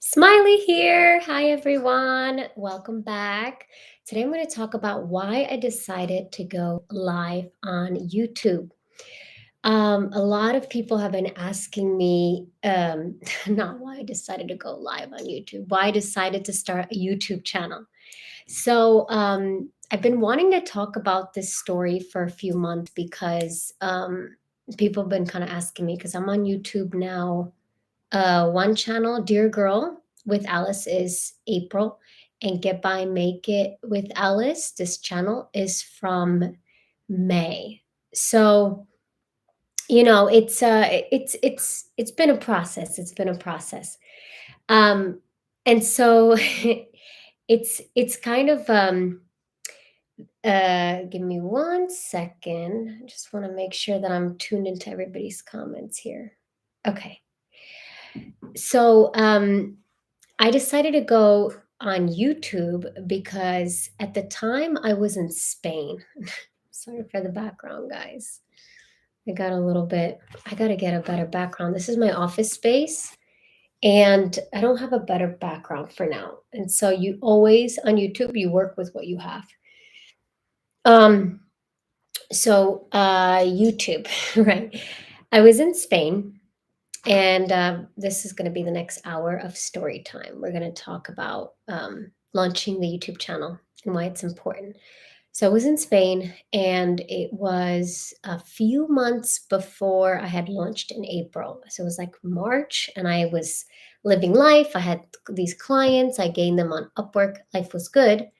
Smiley here. Hi, everyone. Welcome back. Today, I'm going to talk about why I decided to go live on YouTube. A lot of people have been asking me, not why I decided to go live on YouTube, why I decided to start a YouTube channel. I've been wanting to talk about this story for a few months because people have been kind of asking me because I'm on YouTube now. One channel, Dear Girl with Alice, is April, and Get By Make It with Alice, this channel is from May. So, it's been a process. It's been a process. Um, and so it's kind of give me one second. I just want to make sure that I'm tuned into everybody's comments here. Okay. So I decided to go on YouTube because at the time I was in Spain. Sorry for the background, guys. I got to get a better background. This is my office space, and I don't have a better background for now. And so you always on YouTube, you work with what you have. Um, YouTube, right? I was in Spain. And this is going to be the next hour of story time. We're going to talk about launching the YouTube channel and why it's important. So I was in Spain, and it was a few months before I had launched in April. So it was like March, and I was living life. I had these clients, I gained them on Upwork. Life was good.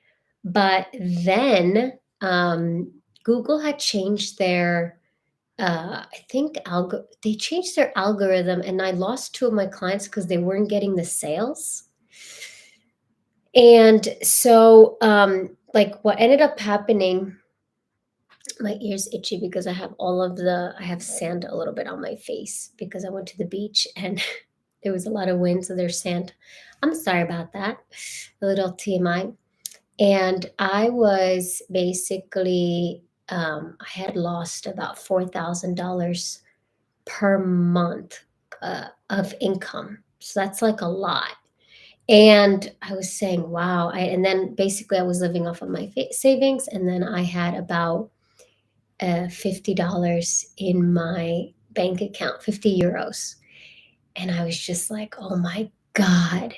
But then Google had changed their I think they changed their algorithm, and I lost two of my clients because they weren't getting the sales. And so, like, what ended up happening, my ears itchy because I have sand a little bit on my face because I went to the beach and there was a lot of wind, so there's sand. I'm sorry about that. A little TMI. And I was basically, I had lost about $4,000 per month of income. So that's like a lot. And I was saying, wow. And then basically I was living off of my savings. And then I had about $50 in my bank account, 50 euros. And I was just like, oh my God.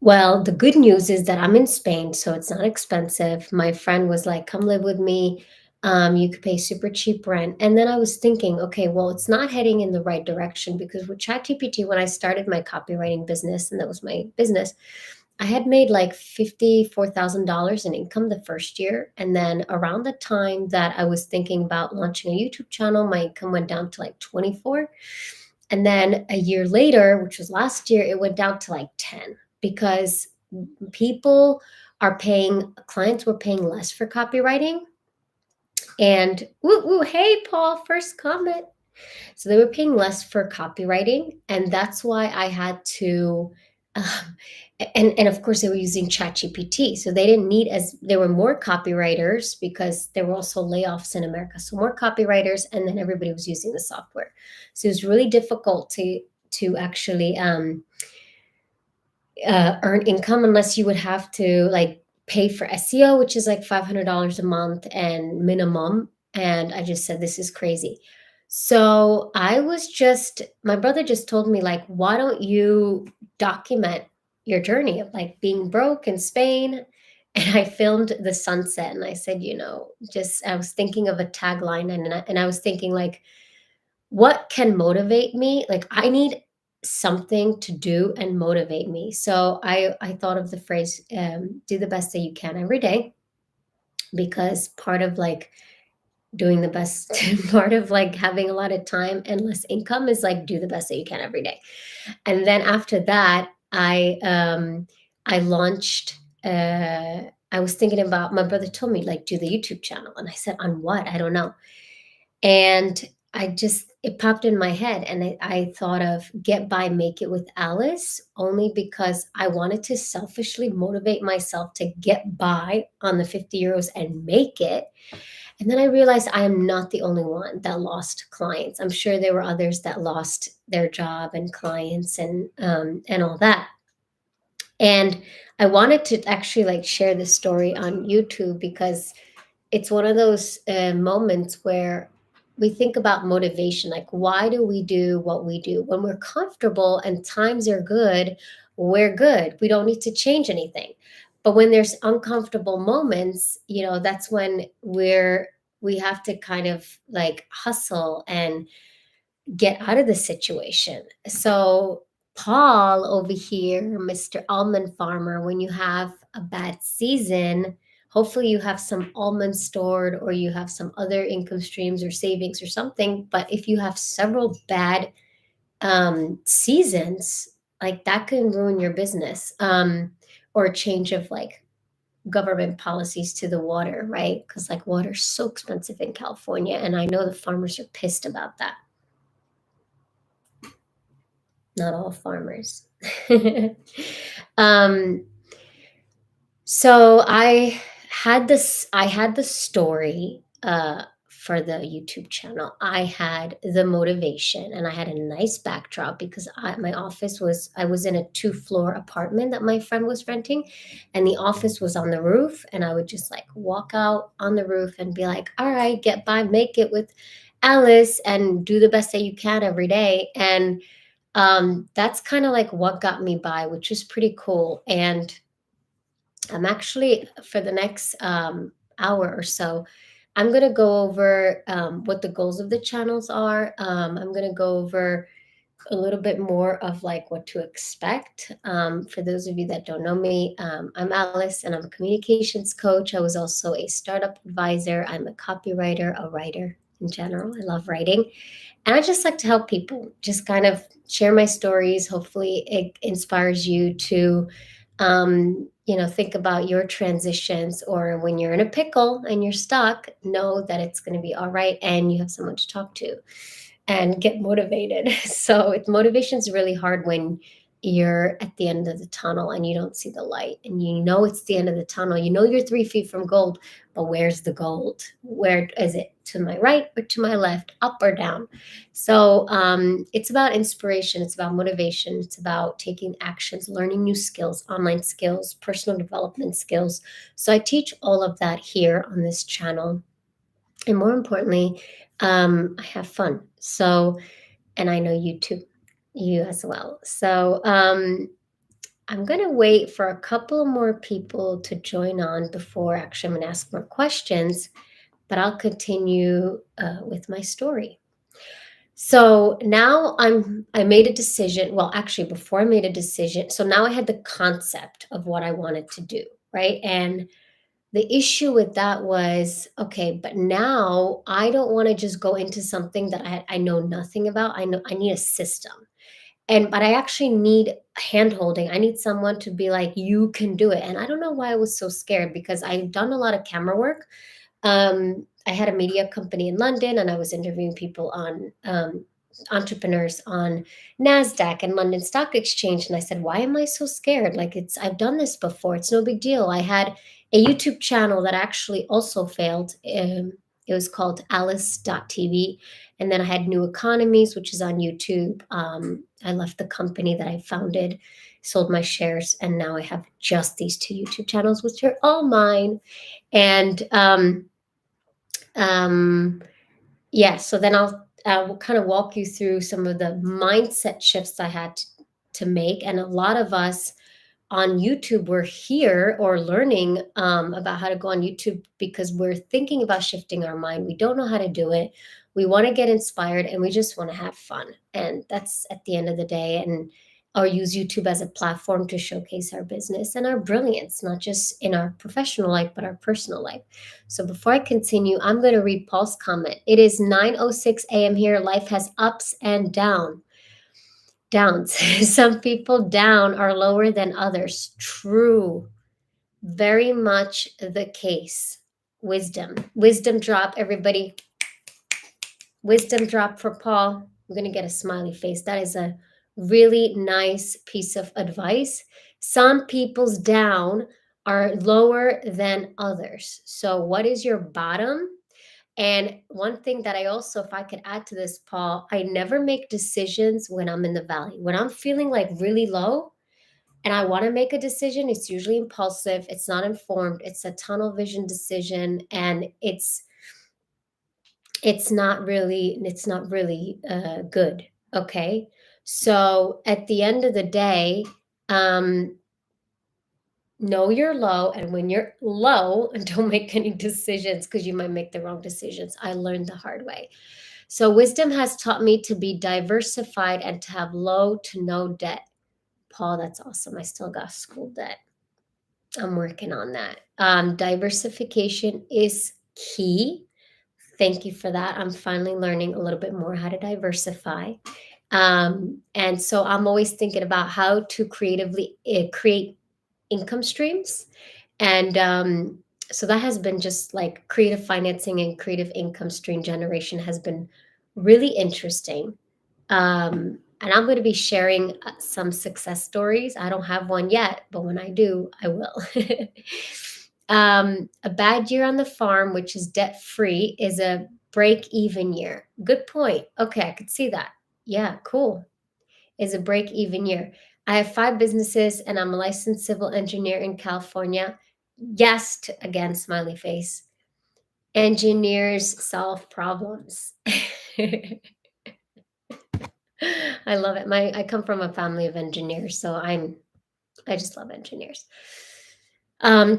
Well, the good news is that I'm in Spain, so it's not expensive. My friend was like, "Come live with me. You could pay super cheap rent." And then I was thinking, okay, well, it's not heading in the right direction because with ChatGPT, when I started my copywriting business, and that was my business, I had made like $54,000 in income the first year. And then around the time that I was thinking about launching a YouTube channel, my income went down to like 24. And then a year later, which was last year, it went down to like 10 because people clients were paying less for copywriting. And woo, woo, hey, Paul, first comment. So they were paying less for copywriting. And that's why I had to, um, and of course, they were using ChatGPT. So they didn't need there were more copywriters because there were also layoffs in America. So more copywriters, and then everybody was using the software. So it was really difficult to actually earn income unless you would have to like pay for SEO, which is like $500 a month and minimum. And I just said, this is crazy. So my brother just told me, like, why don't you document your journey of like being broke in Spain? And I filmed the sunset, and I said, I was thinking of a tagline, and I was thinking, like, what can motivate me? Like, I need something to do and motivate me. So I thought of the phrase, do the best that you can every day, because part of like doing the best, part of like having a lot of time and less income is like do the best that you can every day. And then after that, I launched. I was thinking about, my brother told me, like, do the YouTube channel, and I said, on what? I don't know. And it popped in my head, and I thought of Get By Make It with Alice, only because I wanted to selfishly motivate myself to get by on the 50 euros and make it. And then I realized I am not the only one that lost clients. I'm sure there were others that lost their job and clients and all that. And I wanted to actually like share this story on YouTube because it's one of those moments where we think about motivation. Like, why do we do what we do? When we're comfortable and times are good, we're good. We don't need to change anything. But when there's uncomfortable moments, that's when we have to kind of like hustle and get out of the situation. So, Paul over here, Mr. Almond Farmer, when you have a bad season, hopefully you have some almonds stored or you have some other income streams or savings or something. But if you have several bad seasons, like that can ruin your business, or a change of like government policies to the water, right? Because like water's so expensive in California. And I know the farmers are pissed about that. Not all farmers. um, so I had the story for the YouTube channel. I had the motivation and I had a nice backdrop because my office was I was in a two-floor apartment that my friend was renting, and the office was on the roof, and I would just like walk out on the roof and be like, all right, get by, make it with Alice and do the best that you can every day. And that's kind of like what got me by, which is pretty cool. And I'm actually, for the next hour or so, I'm going to go over what the goals of the channels are. I'm going to go over a little bit more of like what to expect. For those of you that don't know me, I'm Alice and I'm a communications coach. I was also a startup advisor. I'm a copywriter, a writer in general. I love writing. And I just like to help people, just kind of share my stories. Hopefully, it inspires you to, think about your transitions, or when you're in a pickle and you're stuck, know that it's going to be all right and you have someone to talk to and get motivated. So motivation is really hard when you're at the end of the tunnel and you don't see the light, and you know it's the end of the tunnel. You know you're 3 feet from gold, but where's the gold? Where is it? To my right or to my left, up or down? So it's about inspiration. It's about motivation. It's about taking actions, learning new skills, online skills, personal development skills. So I teach all of that here on this channel. And more importantly, I have fun. So, and I know you too, you as well. So, I'm going to wait for a couple more people to join on before actually I'm going to ask more questions, but I'll continue with my story. So now I made a decision. Well, actually, before I made a decision, so now I had the concept of what I wanted to do, right? And the issue with that was, okay, but now I don't want to just go into something that I know nothing about. I know I need a system. But I actually need hand holding. I need someone to be like, you can do it. And I don't know why I was so scared, because I've done a lot of camera work. I had a media company in London, and I was interviewing people on entrepreneurs on NASDAQ and London Stock Exchange. And I said, why am I so scared? Like, I've done this before. It's no big deal. I had a YouTube channel that actually also failed. It was called Alice.tv. And then I had New Economies, which is on YouTube. I left the company that I founded, sold my shares, and now I have just these two YouTube channels, which are all mine. And yeah, so then I'll kind of walk you through some of the mindset shifts I had to make. And a lot of us on YouTube, we're here or learning about how to go on YouTube because we're thinking about shifting our mind. We don't know how to do it. We want to get inspired and we just want to have fun. And that's at the end of the day. And or use YouTube as a platform to showcase our business and our brilliance, not just in our professional life, but our personal life. So before I continue, I'm going to read Paul's comment. It is 9:06 a.m. here. Life has ups and downs. Some people down are lower than others. True. Very much the case. Wisdom drop, everybody. Wisdom drop for Paul. I'm going to get a smiley face. That is a really nice piece of advice. Some people's down are lower than others. So, what is your bottom? And one thing that I also, if I could add to this, Paul, I never make decisions when I'm in the valley. When I'm feeling like really low, and I want to make a decision, it's usually impulsive, it's not informed, it's a tunnel vision decision, and it's not really good. Okay, so at the end of the day, um, know you're low, and when you're low, don't make any decisions because you might make the wrong decisions. I learned the hard way. So wisdom has taught me to be diversified and to have low to no debt. Paul, that's awesome. I still got school debt. I'm working on that. Diversification is key. Thank you for that. I'm finally learning a little bit more how to diversify. And so I'm always thinking about how to creatively create income streams. And so that has been just like creative financing and creative income stream generation has been really interesting. And I'm going to be sharing some success stories. I don't have one yet, but when I do, I will. A bad year on the farm, which is debt free, is a break even year. Good point. Okay, I could see that. Yeah, cool. Is a break even year. I have 5 businesses and I'm a licensed civil engineer in California. Yes, again, smiley face. Engineers solve problems. I love it. I come from a family of engineers, so I just love engineers.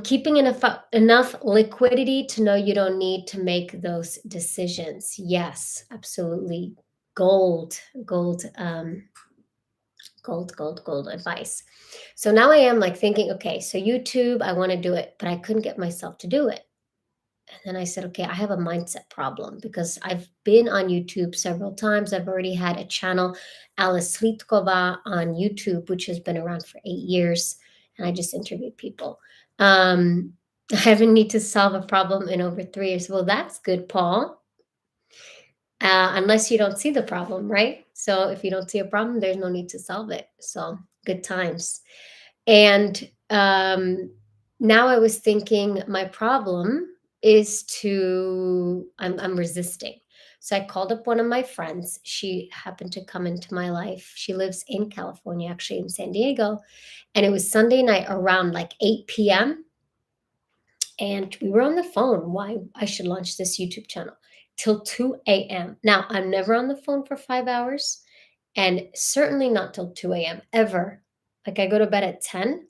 Keeping enough liquidity to know you don't need to make those decisions. Yes, absolutely. Gold, gold, gold advice. So now I am like thinking, okay, so YouTube, I want to do it, but I couldn't get myself to do it. And then I said, okay, I have a mindset problem because I've been on YouTube several times. I've already had a channel, Alice Slitkova, on YouTube, which has been around for 8 years. And I just interviewed people. I haven't need to solve a problem in over 3 years. Well, that's good, Paul. Unless you don't see the problem, right? So if you don't see a problem, there's no need to solve it. So good times. And now I was thinking my problem is I'm resisting. So I called up one of my friends. She happened to come into my life. She lives in California, actually in San Diego. And it was Sunday night around like 8 p.m. And we were on the phone why I should launch this YouTube channel till 2 a.m. Now, I'm never on the phone for 5 hours and certainly not till 2 a.m. ever. Like I go to bed at 10,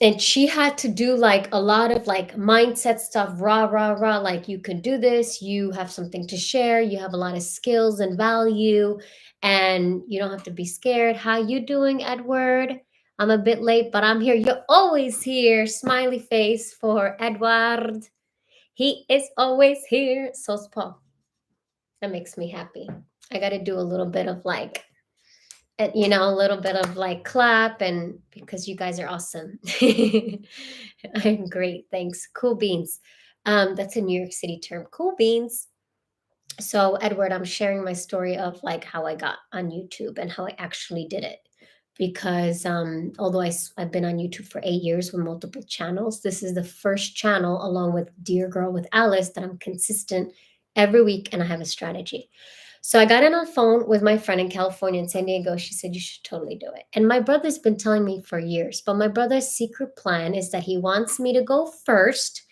and she had to do like a lot of like mindset stuff, rah, like you can do this, you have something to share, you have a lot of skills and value, and you don't have to be scared. How you doing, Edward? I'm a bit late, but I'm here. You're always here. Smiley face for Edward. He is always here. So Paul. That makes me happy. I got to do a little bit of like, a little bit of like clap, and because you guys are awesome. I'm great. Thanks. Cool beans. That's a New York City term. Cool beans. So, Edward, I'm sharing my story of like how I got on YouTube and how I actually did it. Because although I've been on YouTube for 8 years with multiple channels, this is the first channel, along with Dear Girl with Alice, that I'm consistent every week and I have a strategy. So I got in on the phone with my friend in California in San Diego. She said, you should totally do it. And my brother's been telling me for years, but my brother's secret plan is that he wants me to go first,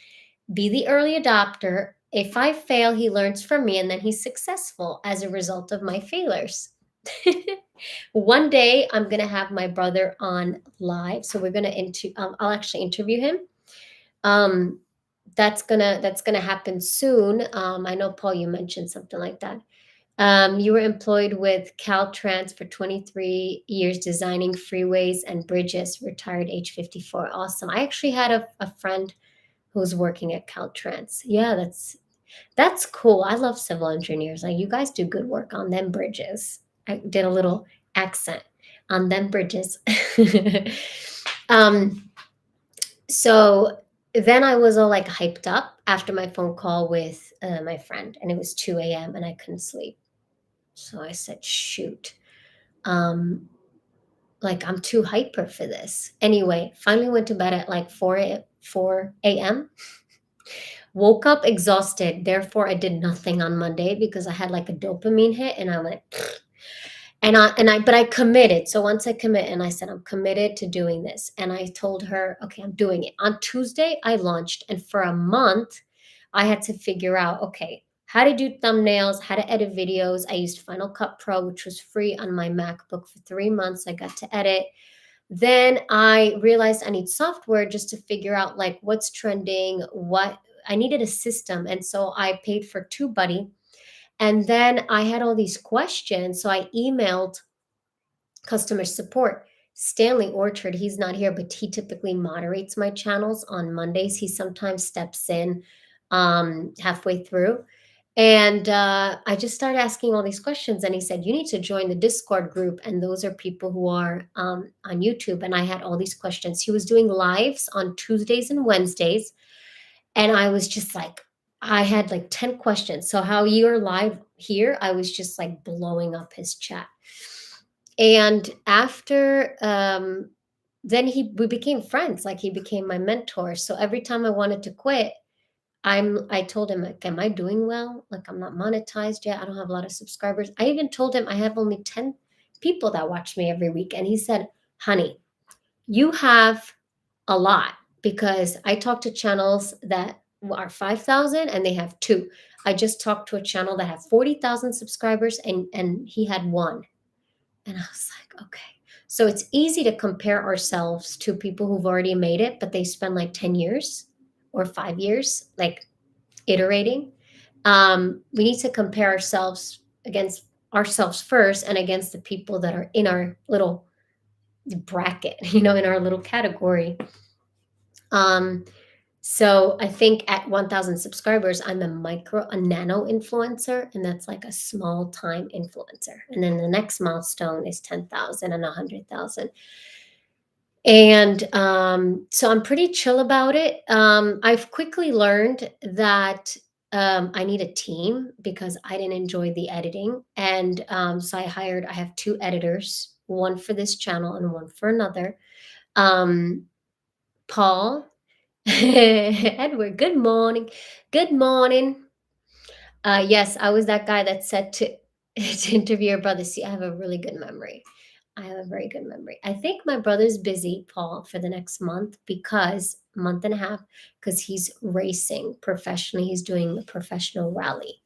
be the early adopter. If I fail, he learns from me and then he's successful as a result of my failures. One day I'm going to have my brother on live. So we're going to, I'll actually interview him. That's gonna happen soon. I know, Paul, you mentioned something like that. You were employed with Caltrans for 23 years, designing freeways and bridges, retired age 54. Awesome. I actually had a friend who's working at Caltrans. Yeah, that's cool. I love civil engineers. Like, you guys do good work on them bridges. I did a little accent on them bridges. um, so then I was all like hyped up after my phone call with my friend, and it was 2 a.m. and I couldn't sleep. So I said, shoot, um, like I'm too hyper for this. Anyway, finally went to bed at like 4 a.m. Woke up exhausted. Therefore, I did nothing on Monday because I had like a dopamine hit and I went, But I committed. So once I commit and I said, I'm committed to doing this. And I told her, okay, I'm doing it. On Tuesday, I launched. And for a month, I had to figure out, okay, how to do thumbnails, how to edit videos. I used Final Cut Pro, which was free on my MacBook for 3 months. I got to edit. Then I realized I need software just to figure out like what's trending, what I needed a system. And so I paid for TubeBuddy. And then I had all these questions. So I emailed customer support. Stanley Orchard, he's not here, but he typically moderates my channels on Mondays. He sometimes steps in halfway through. And I just started asking all these questions. And he said, you need to join the Discord group. And those are people who are on YouTube. And I had all these questions. He was doing lives on Tuesdays and Wednesdays. And I was just like, I had like 10 questions. So, how you're live here, I was just like blowing up his chat. And after then we became friends, like he became my mentor. So every time I wanted to quit, I told him like, am I doing well? Like I'm not monetized yet. I don't have a lot of subscribers. I even told him I have only 10 people that watch me every week. And he said, honey, you have a lot, because I talk to channels that are 5,000 and they have two. I just talked to a channel that had 40,000 subscribers and he had one. And I was like, okay. So it's easy to compare ourselves to people who've already made it, but they spend like 10 years or 5 years, like iterating. We need to compare ourselves against ourselves first and against the people that are in our little bracket, in our little category. Um, so I think at 1,000 subscribers, I'm a nano influencer, and that's like a small time influencer. And then the next milestone is 10,000 and 100,000. And so I'm pretty chill about it. I've quickly learned that I need a team because I didn't enjoy the editing. And so I have two editors, one for this channel and one for another. Um, Paul, Edward, good morning. Good morning. Yes, I was that guy that said to to interview your brother. See, I have a really good memory. I have a very good memory. I think my brother's busy, Paul, for the next month and a half, because he's racing professionally. He's doing a professional rally.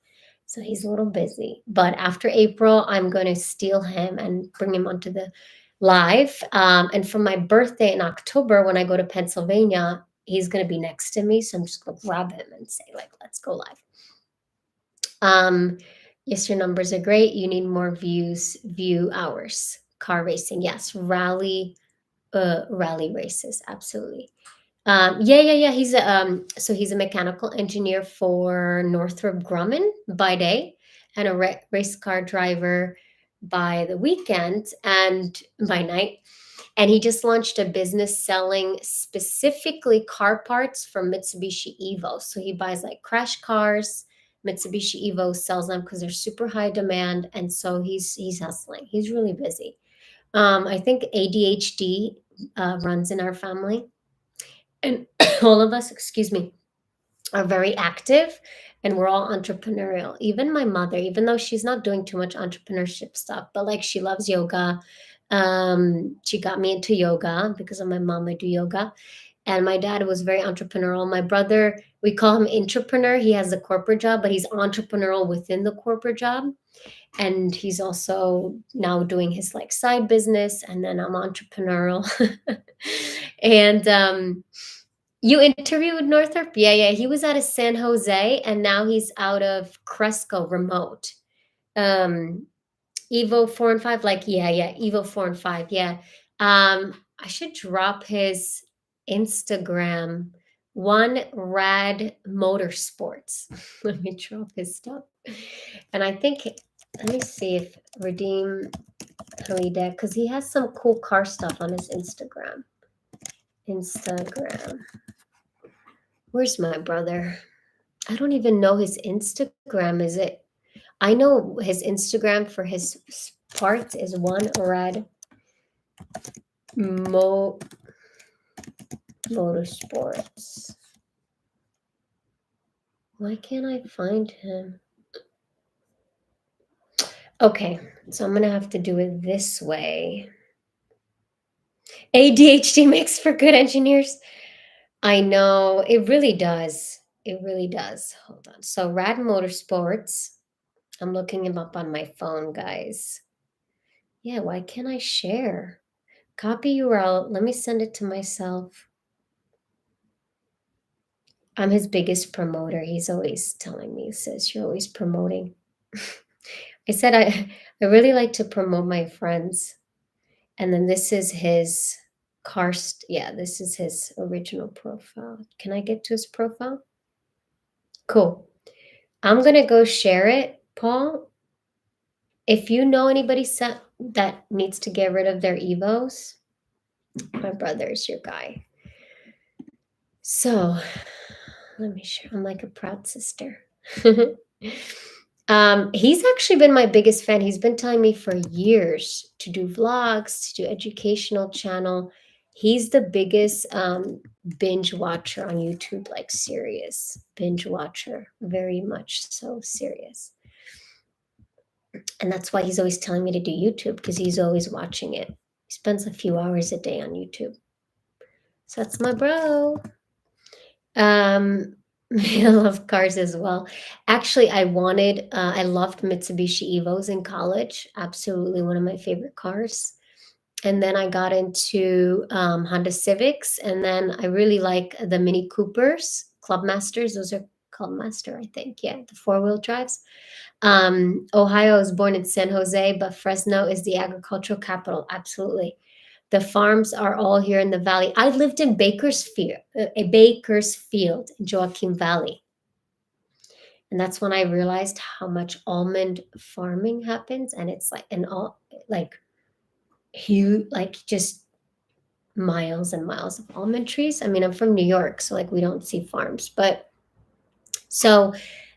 So he's a little busy. But after April, I'm going to steal him and bring him onto the live. And for my birthday in October, when I go to Pennsylvania, he's going to be next to me. So I'm just going to grab him and say, like, let's go live. Yes, your numbers are great. You need more view hours. Car racing, yes. Rally races, absolutely. Yeah. He's a mechanical engineer for Northrop Grumman by day, and a race car driver by the weekend and by night. And he just launched a business selling specifically car parts for Mitsubishi Evo. So he buys like crash cars. Mitsubishi Evo sells them because they're super high demand, and so he's hustling. He's really busy. I think ADHD runs in our family, and all of us, excuse me, are very active, and we're all entrepreneurial. Even my mother, even though she's not doing too much entrepreneurship stuff, but like she loves yoga. She got me into yoga because of my mom. I do yoga. And my dad was very entrepreneurial. My brother, we call him entrepreneur. He has a corporate job, but he's entrepreneurial within the corporate job. And he's also now doing his like side business. And then I'm entrepreneurial. And you interviewed Northrop? Yeah. He was out of San Jose, and now he's out of Cresco remote. Um, Evo 4 and 5, like, yeah, Evo 4 and 5, yeah. I should drop his Instagram, One Rad Motorsports. Let me drop his stuff. And I think, let me see if Redeem Halideh, because he has some cool car stuff on his Instagram. Where's my brother? I don't even know his Instagram. Is it? I know his Instagram for his parts is One Rad Motorsports. Why can't I find him? Okay, so I'm gonna have to do it this way. ADHD makes for good engineers. I know, it really does. It really does. Hold on. So Rad Motorsports, I'm looking him up on my phone, guys. Yeah, why can't I share? Copy URL. Let me send it to myself. I'm his biggest promoter. He's always telling me, he says, you're always promoting. I said, I really like to promote my friends. And then this is his karst. Yeah, this is his original profile. Can I get to his profile? Cool. I'm going to go share it, Paul. If you know anybody that needs to get rid of their Evos, my brother's your guy. So let me share. I'm like a proud sister. He's actually been my biggest fan. He's been telling me for years to do vlogs, to do educational channel. He's the biggest binge watcher on YouTube, like serious binge watcher, very much so serious. And that's why he's always telling me to do YouTube because he's always watching it. He spends a few hours a day on YouTube. So that's my bro. Um, I love cars as well. Actually, I loved Mitsubishi Evos in college. Absolutely one of my favorite cars. And then I got into Honda Civics, and then I really like the Mini Coopers, Clubmasters. Those are Clubmaster, I think. Yeah, the four-wheel drives. Ohio is born in San Jose, but Fresno is the agricultural capital. Absolutely. The farms are all here in the valley. I lived in Bakersfield in Joaquin Valley. And that's when I realized how much almond farming happens. And it's like an all like huge, like just miles and miles of almond trees. I mean, I'm from New York, so like we don't see farms. But so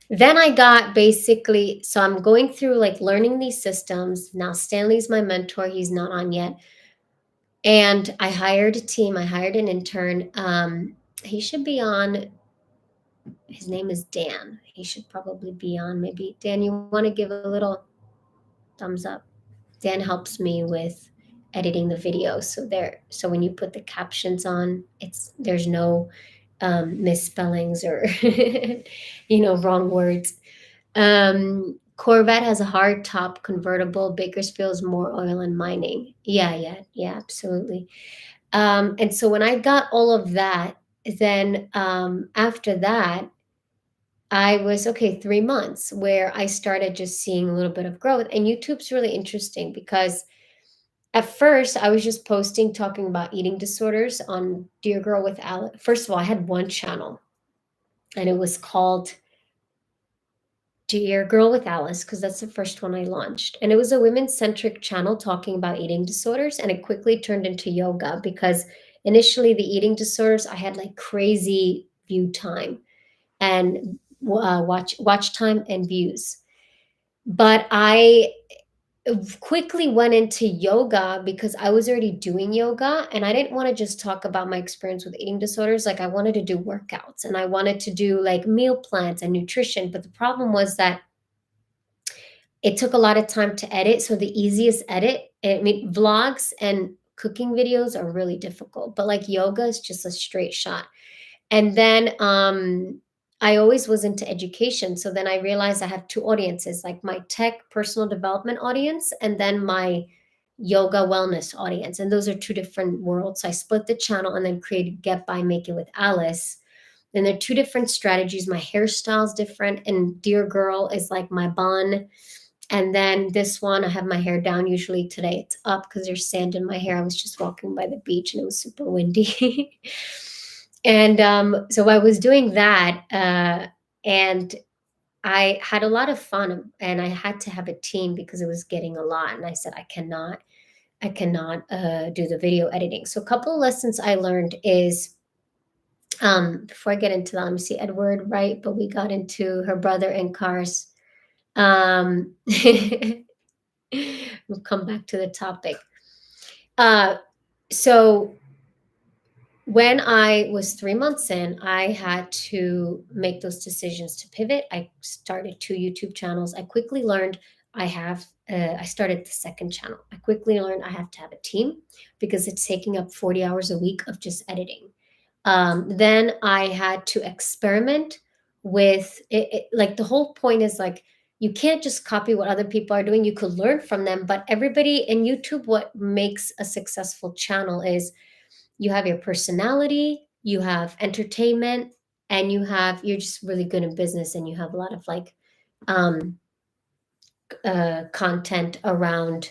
then I got basically, so I'm going through like learning these systems. Now Stanley's my mentor. He's not on yet. And I hired a team. I hired an intern. He should be on. His name is Dan. He should probably be on. Maybe Dan, you want to give a little thumbs up? Dan helps me with editing the video, so when you put the captions on, there's no misspellings or wrong words. Corvette has a hard top convertible. Bakersfield's more oil and mining. Yeah, absolutely. And so when I got all of that, then after that, I was okay, 3 months where I started just seeing a little bit of growth. And YouTube's really interesting because at first I was just posting talking about eating disorders on Dear Girl with Alice. First of all, I had one channel and it was called Dear Girl with Alice because that's the first one I launched. And it was a women centric channel talking about eating disorders. And it quickly turned into yoga because initially the eating disorders, I had like crazy view time and watch time and views. But I quickly went into yoga because I was already doing yoga and I didn't want to just talk about my experience with eating disorders. Like I wanted to do workouts and I wanted to do like meal plans and nutrition. But the problem was that it took a lot of time to edit. So the easiest edit, I mean, vlogs and cooking videos are really difficult, but like yoga is just a straight shot. And then I always was into education. So then I realized I have two audiences, like my tech personal development audience and then my yoga wellness audience. And those are two different worlds. So I split the channel and then created Get By Make It with Alice. Then there are two different strategies. My hairstyle is different. And Dear Girl is like my bun. And then this one, I have my hair down. Usually today it's up because there's sand in my hair. I was just walking by the beach and it was super windy. And so I was doing that, and I had a lot of fun, and I had to have a team because it was getting a lot. And I said, I cannot do the video editing. So a couple of lessons I learned is, before I get into that, let me see, Edward, right? But we got into her brother and cars. Um, we'll come back to the topic. Uh, so when I was 3 months in, I had to make those decisions to pivot. I started two YouTube channels. I quickly learned I started the second channel. I quickly learned I have to have a team because it's taking up 40 hours a week of just editing. Then I had to experiment with it. Like the whole point is like you can't just copy what other people are doing. You could learn from them, but everybody in YouTube, what makes a successful channel is you have your personality, you have entertainment, and you're just really good in business, and you have a lot of like um, content around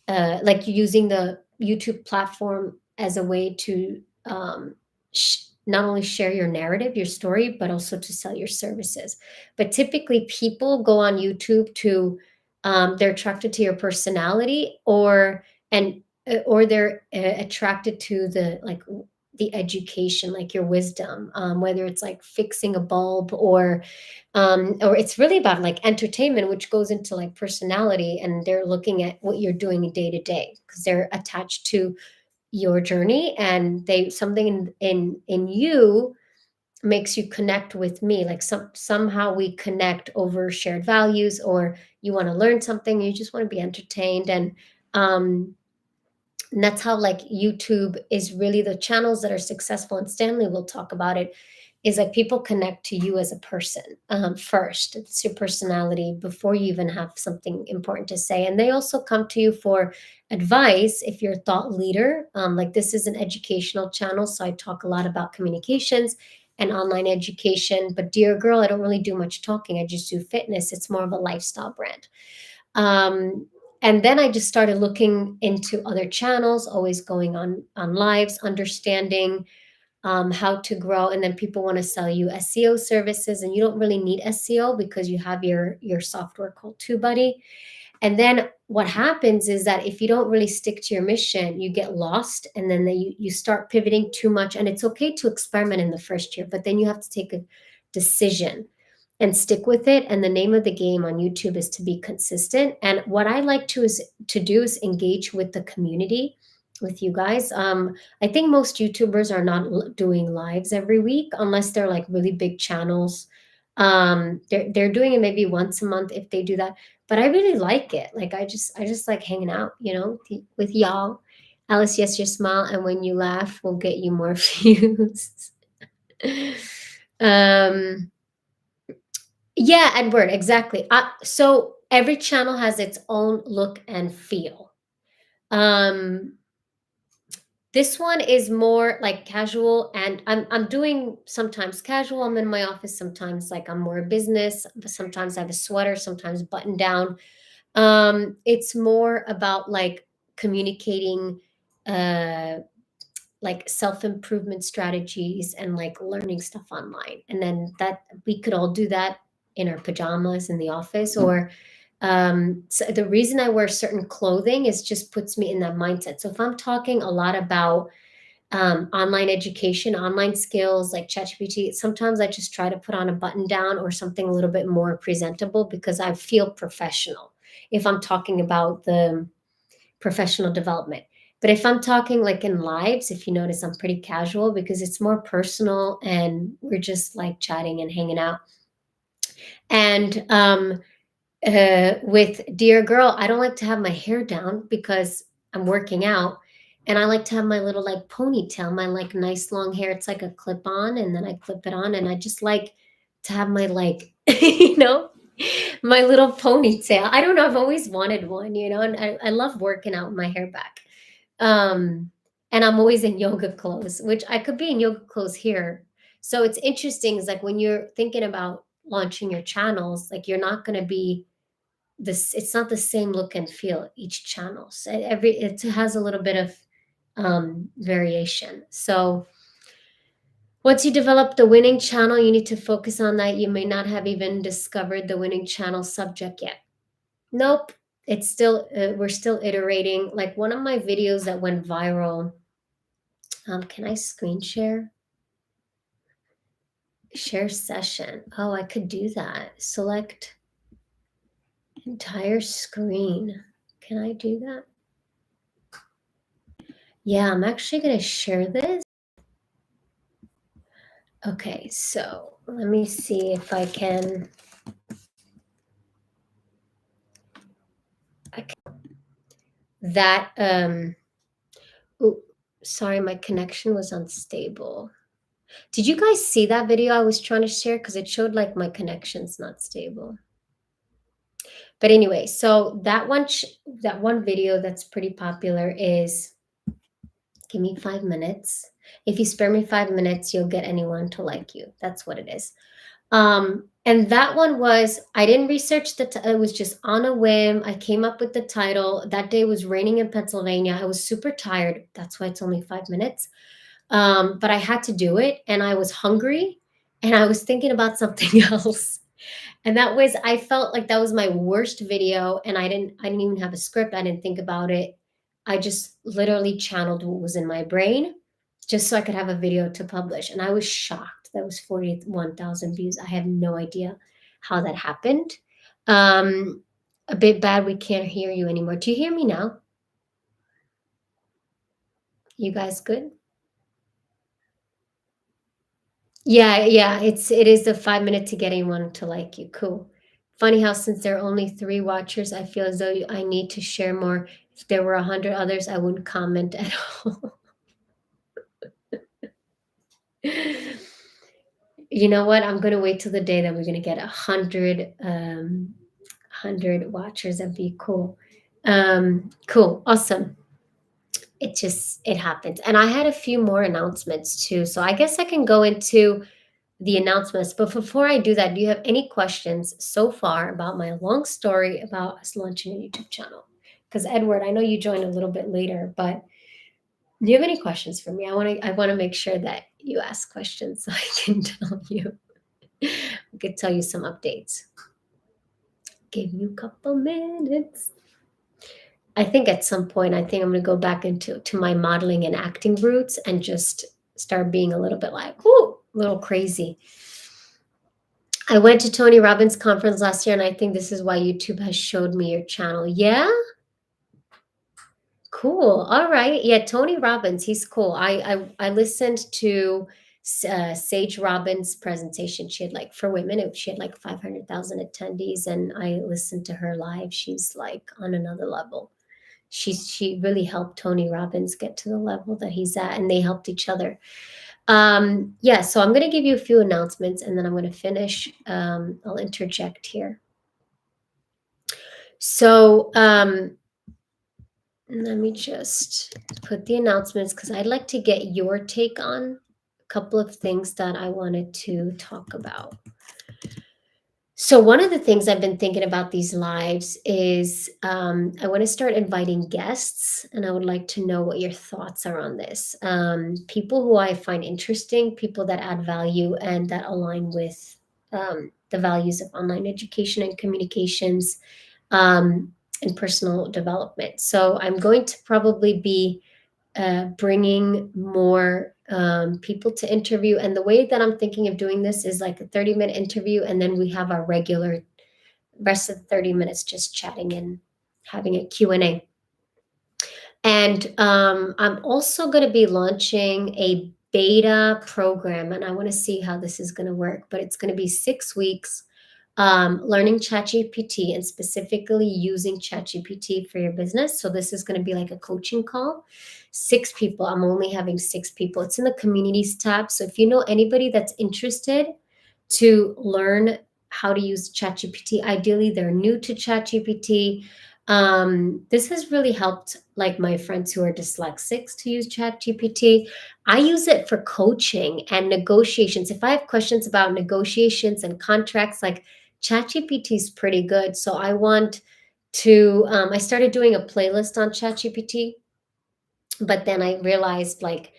like using the YouTube platform as a way to not only share your narrative, your story, but also to sell your services. But typically, people go on YouTube to they're attracted to your personality, or they're attracted to the like the education, like your wisdom, whether it's like fixing a bulb or it's really about like entertainment, which goes into like personality, and they're looking at what you're doing day to day because they're attached to your journey, and they something in you makes you connect with me, like somehow we connect over shared values, or you want to learn something, you just want to be entertained. Um and that's how like YouTube is really the channels that are successful, and Stanley will talk about it, is like people connect to you as a person first. It's your personality before you even have something important to say. And they also come to you for advice if you're a thought leader. Like this is an educational channel, so I talk a lot about communications and online education. But dear girl, I don't really do much talking. I just do fitness. It's more of a lifestyle brand. Um, and then I just started looking into other channels, always going on lives, understanding how to grow. And then people want to sell you SEO services, and you don't really need SEO because you have your software called TubeBuddy. And then what happens is that if you don't really stick to your mission, you get lost, and then you start pivoting too much. And it's okay to experiment in the first year, but then you have to take a decision and stick with it. And the name of the game on YouTube is to be consistent. And what I like to do is engage with the community, with you guys. I think most YouTubers are not doing lives every week unless they're like really big channels. They're doing it maybe once a month if they do that. But I really like it. Like I just like hanging out, with y'all. Alice, yes, your smile, and when you laugh, we'll get you more views. um, yeah, Edward, exactly. So every channel has its own look and feel. Um, this one is more like casual, and I'm doing sometimes casual. I'm in my office sometimes, like I'm more business. Sometimes I have a sweater, sometimes button down. It's more about like communicating, uh, like self-improvement strategies and like learning stuff online. And then that we could all do that in our pajamas in the office, or so the reason I wear certain clothing is just puts me in that mindset. So if I'm talking a lot about online education, online skills like ChatGPT, sometimes I just try to put on a button down or something a little bit more presentable because I feel professional if I'm talking about the professional development. But if I'm talking like in lives, if you notice, I'm pretty casual because it's more personal and we're just like chatting and hanging out. And with Dear Girl, I don't like to have my hair down because I'm working out. And I like to have my little like ponytail, my like nice long hair. It's like a clip on, and then I clip it on. And I just like to have my like, my little ponytail. I don't know. I've always wanted one, and I love working out with my hair back. Um, and I'm always in yoga clothes, which I could be in yoga clothes here. So it's interesting. Is like when you're thinking about launching your channels, like you're not going to be this, it's not the same look and feel each channel. So it has a little bit of variation. So once you develop the winning channel, you need to focus on that. You may not have even discovered the winning channel subject yet. Nope. It's still we're still iterating. Like one of my videos that went viral. Can I screen share session? Oh, I could do that. Select entire screen. Can I do that? Yeah, I'm actually going to share this. Okay, so let me see if I can. that ooh, sorry, my connection was unstable. Did you guys see that video I was trying to share? Because it showed like my connection's not stable. But anyway, so that one video that's pretty popular is give me 5 minutes. If you spare me 5 minutes, you'll get anyone to like you. That's what it is. And that one was, I didn't research it was just on a whim. I came up with the title. That day was raining in Pennsylvania. I was super tired. That's why it's only 5 minutes. But I had to do it and I was hungry and I was thinking about something else. And that was, I felt like that was my worst video and I didn't even have a script. I didn't think about it. I just literally channeled what was in my brain just so I could have a video to publish. And I was shocked. That was 41,000 views. I have no idea how that happened. Um, a bit bad we can't hear you anymore. Do you hear me now? You guys good? Yeah, yeah, it is the 5 minute to get anyone to like you. Cool. Funny how since there are only 3 watchers, I feel as though I need to share more. If there were 100 others, I wouldn't comment at all. You know what? I'm gonna wait till the day that we're gonna get 100 watchers. That'd be cool. Cool, awesome. It happens. And I had a few more announcements too. So I guess I can go into the announcements. But before I do that, do you have any questions so far about my long story about us launching a YouTube channel? Because Edward, I know you joined a little bit later, but do you have any questions for me? I want to make sure that you ask questions so I can tell you. I could tell you some updates. Give you a couple minutes. I think at some point, I think I'm going to go back into my modeling and acting roots and just start being a little bit like, whoo, a little crazy. I went to Tony Robbins' conference last year, and I think this is why YouTube has showed me your channel. Yeah? Cool. All right. Yeah, Tony Robbins, he's cool. I listened to Sage Robbins' presentation. She had like for women, she had like 500,000 attendees, and I listened to her live. She's like on another level. She really helped Tony Robbins get to the level that he's at, and they helped each other. Yeah, so I'm going to give you a few announcements, and then I'm going to finish. I'll interject here. So let me just put the announcements because I'd like to get your take on a couple of things that I wanted to talk about. So one of the things I've been thinking about these lives is I want to start inviting guests, and I would like to know what your thoughts are on this. People who I find interesting, people that add value and that align with the values of online education and communications and personal development. So I'm going to probably be bringing more people to interview. And the way that I'm thinking of doing this is like a 30-minute interview, and then we have our regular rest of the 30 minutes just chatting and having a Q&A. And I'm also going to be launching a beta program, and I want to see how this is going to work, but it's going to be 6 weeks learning ChatGPT and specifically using ChatGPT for your business. So this is going to be like a coaching call. 6 people. I'm only having 6 people. It's in the communities tab. So if you know anybody that's interested to learn how to use ChatGPT, ideally they're new to ChatGPT. This has really helped like my friends who are dyslexics to use ChatGPT. I use it for coaching and negotiations. If I have questions about negotiations and contracts, like ChatGPT is pretty good. So I want to, I started doing a playlist on ChatGPT, but then I realized like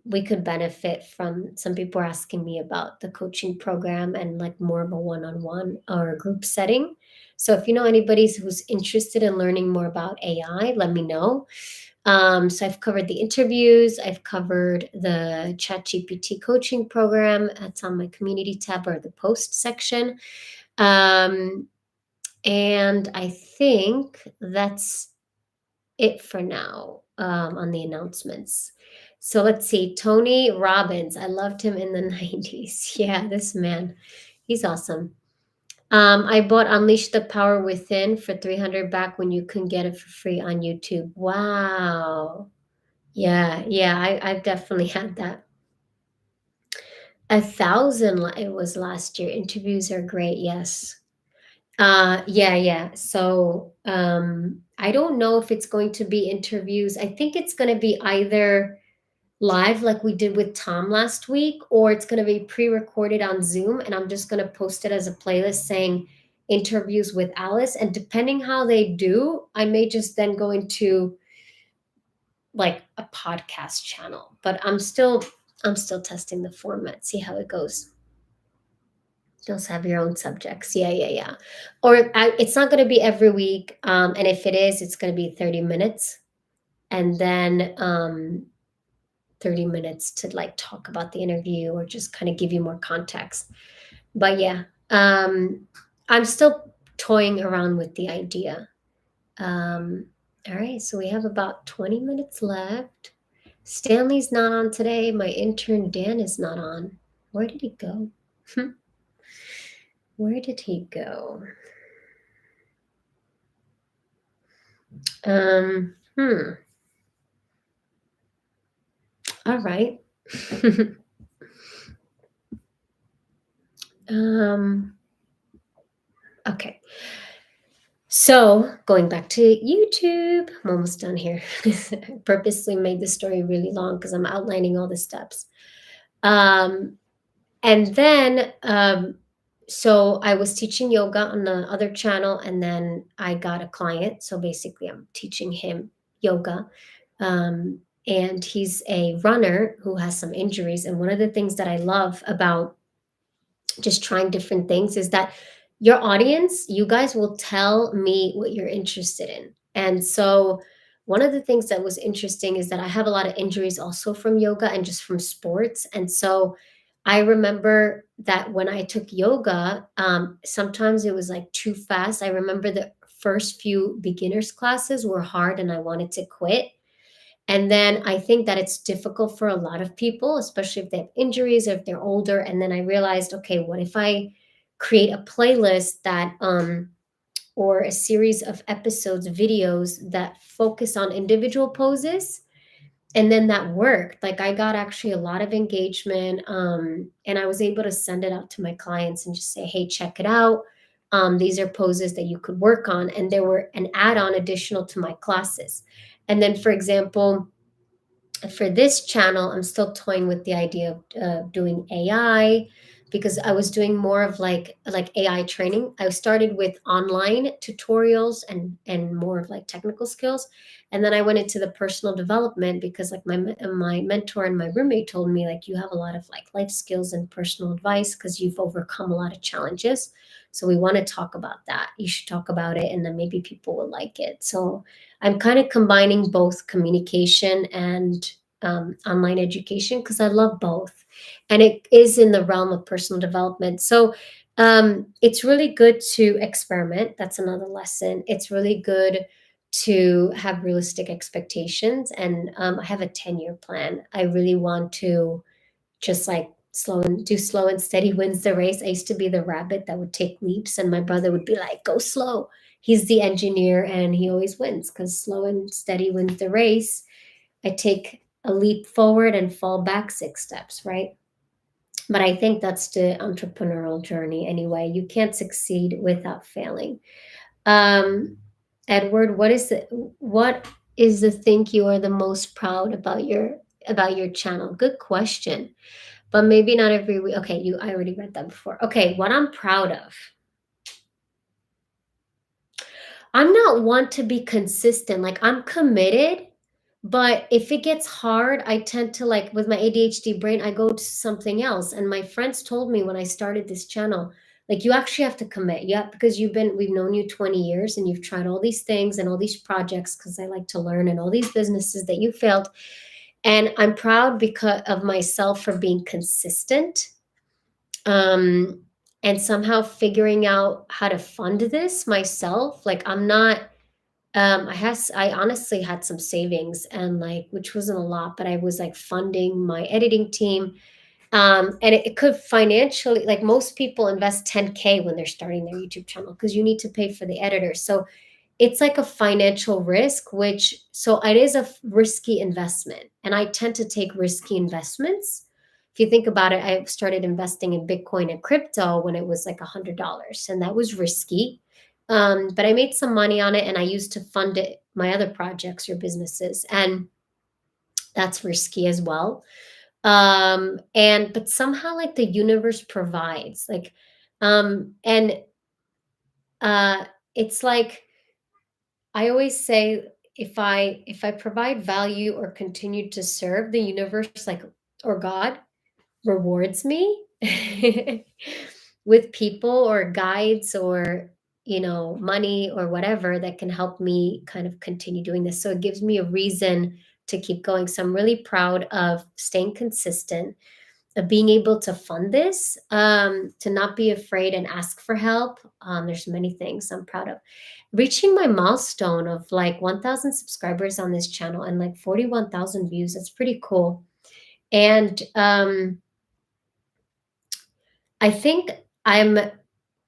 we could benefit from some people are asking me about the coaching program and like more of a one-on-one or a group setting. So if you know anybody who's interested in learning more about AI, let me know. So I've covered the interviews, I've covered the ChatGPT coaching program. That's on my community tab or the post section. Um, and I think that's it for now on the announcements. So let's see. Tony Robbins. I loved him in the 90s. Yeah, this man. He's awesome. I bought Unleash the Power Within for 300 back when you can get it for free on YouTube. Wow. Yeah, yeah, I've definitely had that. 1,000 it was last year. Interviews are great, yes. Yeah, yeah. So, I don't know if it's going to be interviews. I think it's gonna be either live like we did with Tom last week, or it's gonna be pre-recorded on Zoom, and I'm just gonna post it as a playlist saying interviews with Alice. And depending how they do, I may just then go into like a podcast channel. But I'm still testing the format, see how it goes. Just have your own subjects. Yeah, yeah, yeah. Or it's not going to be every week. And if it is, it's going to be 30 minutes. And then 30 minutes to like talk about the interview or just kind of give you more context. But yeah, I'm still toying around with the idea. Um, all right, so we have about 20 minutes left. Stanley's not on today. My intern Dan is not on. Where did he go? Where did he go? Hmm. All right. um, okay. So going back to YouTube, I'm almost done here. I purposely made the story really long because I'm outlining all the steps. Um, and then, so I was teaching yoga on the other channel, and then I got a client. So basically, I'm teaching him yoga. And he's a runner who has some injuries. And one of the things that I love about just trying different things is that your audience, you guys will tell me what you're interested in. And so one of the things that was interesting is that I have a lot of injuries also from yoga and just from sports. And so I remember that when I took yoga, sometimes it was like too fast. I remember the first few beginners classes were hard and I wanted to quit. And then I think that it's difficult for a lot of people, especially if they have injuries or if they're older. And then I realized, okay, what if I create a playlist that, or a series of episodes, videos that focus on individual poses? And then that worked. Like I got actually a lot of engagement, and I was able to send it out to my clients and just say, hey, check it out. These are poses that you could work on. And there were an add on additional to my classes. And then, for example, for this channel, I'm still toying with the idea of doing AI because I was doing more of like AI training. I started with online tutorials and more of like technical skills, and then I went into the personal development because like my mentor and my roommate told me like you have a lot of like life skills and personal advice because you've overcome a lot of challenges. So we want to talk about that. You should talk about it, and then maybe people will like it. So I'm kind of combining both communication and online education because I love both. And it is in the realm of personal development. So it's really good to experiment. That's another lesson. It's really good to have realistic expectations. And I have a 10-year plan. I really want to just like slow and steady wins the race. I used to be the rabbit that would take leaps, and my brother would be like, go slow. He's the engineer and he always wins because slow and steady wins the race. I take a leap forward and fall back 6 steps, right? But I think that's the entrepreneurial journey anyway. You can't succeed without failing. Um, Edward, what is the thing you are the most proud about your channel? Good question. But maybe not every week. Okay, I already read that before. Okay, what I'm proud of. I'm not one to be consistent. Like I'm committed, but if it gets hard, I tend to like with my ADHD brain, I go to something else. And my friends told me when I started this channel, like you actually have to commit. Yeah, because we've known you 20 years and you've tried all these things and all these projects because I like to learn and all these businesses that you failed. And I'm proud because of myself for being consistent. Um, and somehow figuring out how to fund this myself. Like I'm not I honestly had some savings and like which wasn't a lot, but I was like funding my editing team And it could financially, like most people invest 10K when they're starting their YouTube channel because you need to pay for the editor. So it's like a financial risk, which, so it is a risky investment. And I tend to take risky investments. If you think about it, I started investing in Bitcoin and crypto when it was like $100, and that was risky. But I made some money on it and I used to fund it, my other projects or businesses. And that's risky as well. And but somehow like the universe provides, like, and uh it's like, I always say, if I provide value or continue to serve, the universe, like, or God, rewards me with people or guides or, money or whatever that can help me kind of continue doing this. So it gives me a reason to keep going. So I'm really proud of staying consistent, of being able to fund this, to not be afraid and ask for help. There's many things I'm proud of. Reaching my milestone of like 1,000 subscribers on this channel and like 41,000 views. That's pretty cool. And I think I'm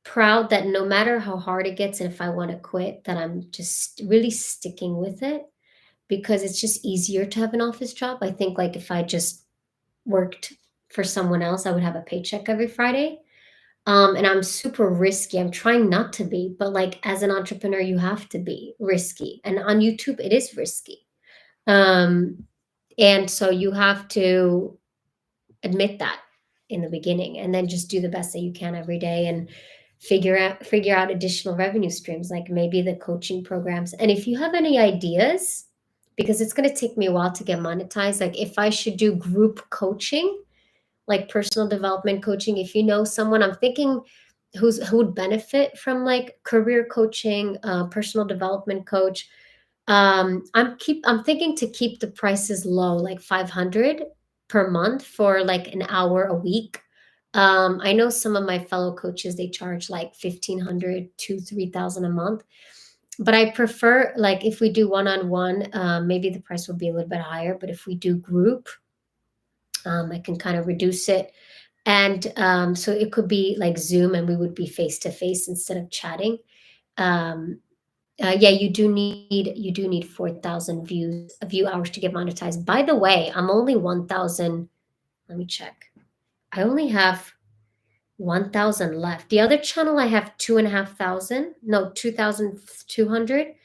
proud that no matter how hard it gets and if I want to quit, that I'm just really sticking with it because it's just easier to have an office job. I think like if I just worked for someone else, I would have a paycheck every Friday. And I'm super risky. I'm trying not to be, but like as an entrepreneur, you have to be risky. And on YouTube, it is risky. Um, and so you have to admit that in the beginning and then just do the best that you can every day and figure out additional revenue streams, like maybe the coaching programs. And if you have any ideas, because it's going to take me a while to get monetized, like if I should do group coaching, like personal development coaching, if you know someone, I'm thinking who would benefit from like career coaching, personal development coach. I'm thinking to keep the prices low, like 500 per month for like an hour a week. I know some of my fellow coaches, they charge like 1,500 to 3,000 a month, but I prefer, like, if we do one-on-one, maybe the price will be a little bit higher, but if we do group, I can kind of reduce it. And so it could be like Zoom and we would be face to face instead of chatting. Um, yeah, you do need 4,000 view hours to get monetized. By the way, I'm only 1,000. Let me check. I only have 1,000 left. The other channel I have 2,500. No, 2,200.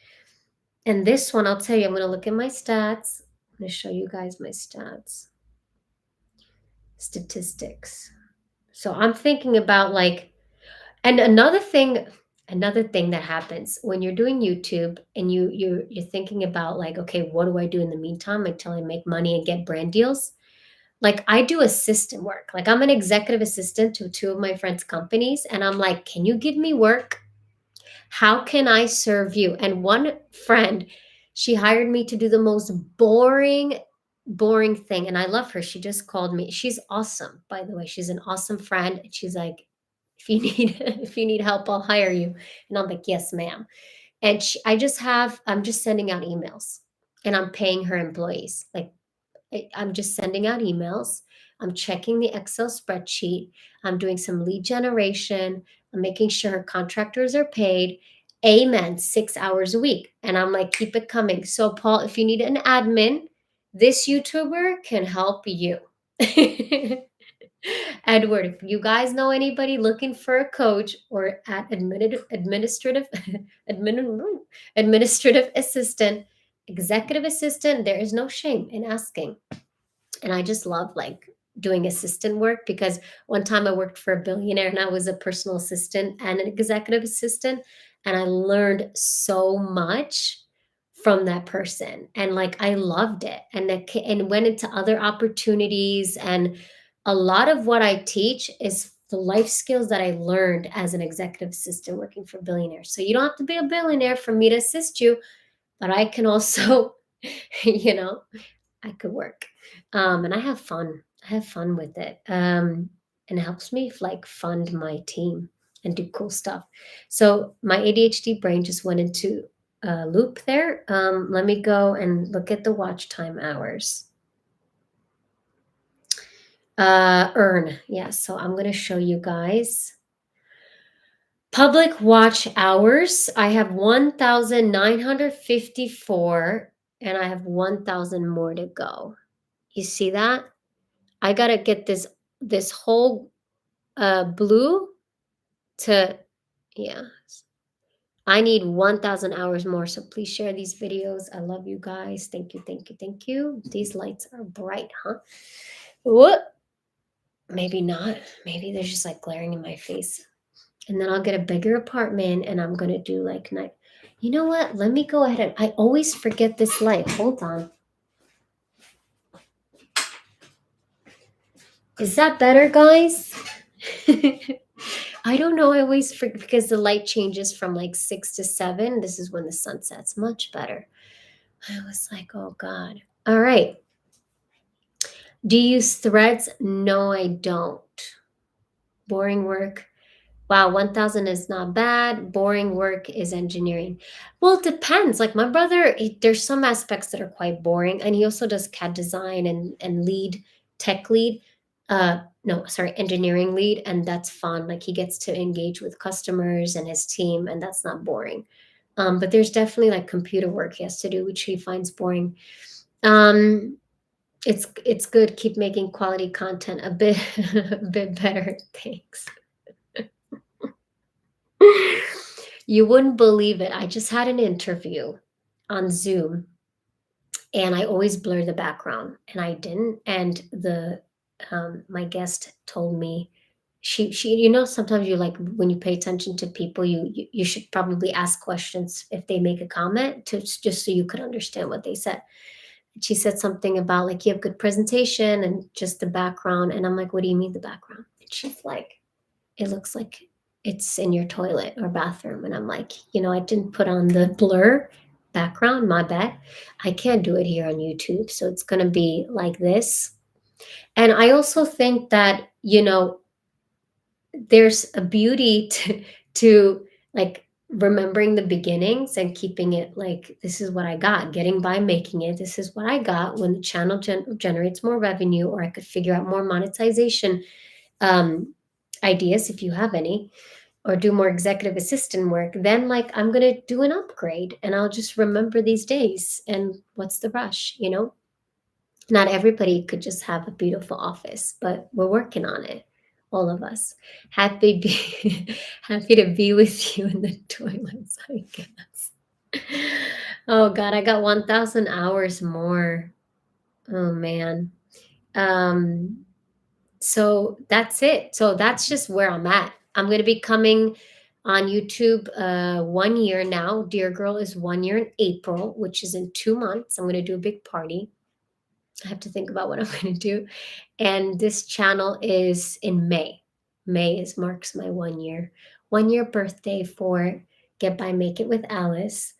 And this one, I'll tell you, I'm going to look at my stats. I'm going to show you guys my stats, statistics. So I'm thinking about like, and another thing that happens when you're doing YouTube and you're thinking about like, okay, what do I do in the meantime until I make money and get brand deals? Like I do assistant work. Like I'm an executive assistant to two of my friends' companies, and I'm like, can you give me work? How can I serve you? And one friend, she hired me to do the most boring thing. And I love her. She just called me. She's awesome, by the way. She's an awesome friend. And she's like, if you need if you need help, I'll hire you. And I'm like, yes, ma'am. And I'm just sending out emails and I'm paying her employees. Like I'm just sending out emails. I'm checking the Excel spreadsheet. I'm doing some lead generation. I'm making sure her contractors are paid. Amen. 6 hours a week. And I'm like, keep it coming. So, Paul, if you need an admin, this YouTuber can help you. Edward, if you guys know anybody looking for a coach or at admin, administrative assistant, executive assistant, there is no shame in asking. And I just love like doing assistant work because one time I worked for a billionaire and I was a personal assistant and an executive assistant, and I learned so much from that person, and like I loved it, and went into other opportunities. And a lot of what I teach is the life skills that I learned as an executive assistant working for billionaires. So you don't have to be a billionaire for me to assist you, but I can also you know I could work. And I have fun. I have fun with it. And it helps me like fund my team and do cool stuff. So my ADHD brain just went into a loop there. Let me go and look at the watch time hours. Earn. Yeah, so I'm gonna show you guys. Public watch hours. I have 1,954 and I have 1,000 more to go. You see that? I gotta get this whole blue to, yeah. I need 1,000 hours more. So please share these videos. I love you guys. Thank you, thank you, thank you. These lights are bright, huh? What? Maybe not. Maybe they're just like glaring in my face. And then I'll get a bigger apartment and I'm gonna do like night. You know what? Let me go ahead and I always forget this light. Hold on. Is that better, guys? I don't know. I always forget because the light changes from like 6 to 7. This is when the sun sets. Much better. I was like, oh God. All right. Do you use threads? No, I don't. Boring work. Wow, 1,000 is not bad. Boring work is engineering. Well, it depends. Like my brother, there's some aspects that are quite boring, and he also does CAD design and lead tech lead. No, sorry, engineering lead, and that's fun. Like he gets to engage with customers and his team, and that's not boring. But there's definitely like computer work he has to do, which he finds boring. Um, it's good. Keep making quality content a bit a bit better. Thanks. You wouldn't believe it. I just had an interview on Zoom and I always blur the background and I didn't. And the my guest told me she sometimes you like when you pay attention to people you should probably ask questions if they make a comment to just so you could understand what they said. She said something about like you have good presentation and just the background and I'm like, what do you mean the background? And she's like, it looks like it's in your toilet or bathroom. And I'm like, I didn't put on the blur background, my bad. I can't do it here on YouTube. So it's going to be like this. And I also think that, there's a beauty to like remembering the beginnings and keeping it like, this is what I got, getting by making it. This is what I got when the channel generates more revenue, or I could figure out more monetization um, ideas if you have any, or do more executive assistant work, then like I'm going to do an upgrade and I'll just remember these days. And what's the rush, Not everybody could just have a beautiful office, but we're working on it. All of us. Happy to be with you in the toilets, I guess. Oh God, I got 1,000 hours more. Oh man. Um, so that's it. So that's just where I'm at. I'm going to be coming on YouTube 1 year now. Dear Girl is 1 year in April, which is in 2 months. I'm going to do a big party. I have to think about what I'm going to do. And this channel is in May. May is marks my 1 year birthday for Get By Make It with Alice.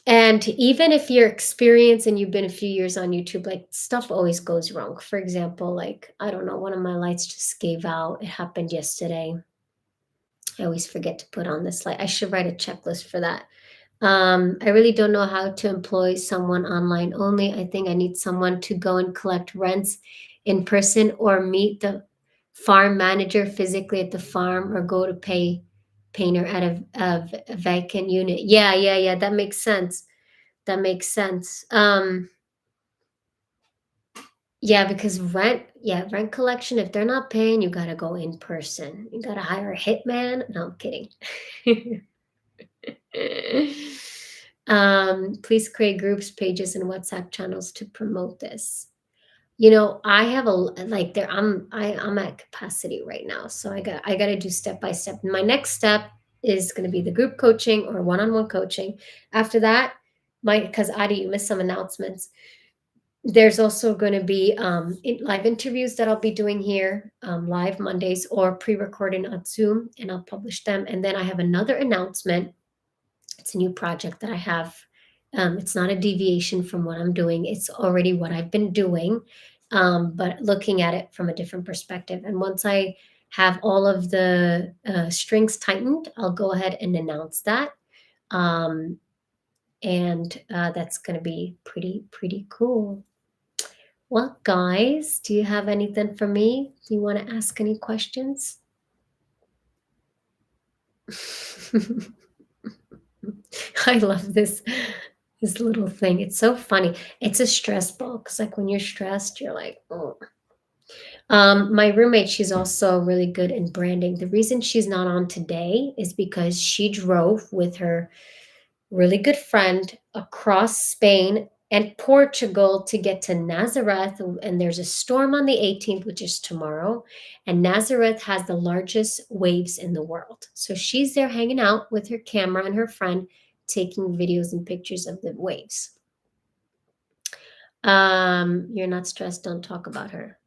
And even if you're experienced and you've been a few years on YouTube, like stuff always goes wrong. For example, like, I don't know, one of my lights just gave out. It happened yesterday. I always forget to put on this light. I should write a checklist for that. I really don't know how to employ someone online only. I think I need someone to go and collect rents in person or meet the farm manager physically at the farm or go to pay painter at a vacant unit. Yeah, yeah, yeah. That makes sense. That makes sense. Yeah, because rent collection, if they're not paying, you gotta go in person. You gotta hire a hitman. No, I'm kidding. Please create groups, pages, and WhatsApp channels to promote this. I have like there I'm at capacity right now, so I got to do step by step. My next step is going to be the group coaching or one-on-one coaching. After that, because Adi, you missed some announcements. There's also going to be live interviews that I'll be doing here, live Mondays or pre-recorded on Zoom, and I'll publish them. And then I have another announcement. It's a new project that I have. It's not a deviation from what I'm doing. It's already what I've been doing, but looking at it from a different perspective. And once I have all of the strings tightened, I'll go ahead and announce that. And that's going to be pretty cool. Well, guys, do you have anything for me? Do you want to ask any questions? I love this little thing. It's so funny. It's a stress ball because, like, when you're stressed, you're like, oh. My roommate, she's also really good in branding. The reason she's not on today is because she drove with her really good friend across Spain and Portugal to get to Nazareth. And there's a storm on the 18th, which is tomorrow. And Nazareth has the largest waves in the world. So she's there hanging out with her camera and her friend, taking videos and pictures of the waves. You're not stressed, don't talk about her.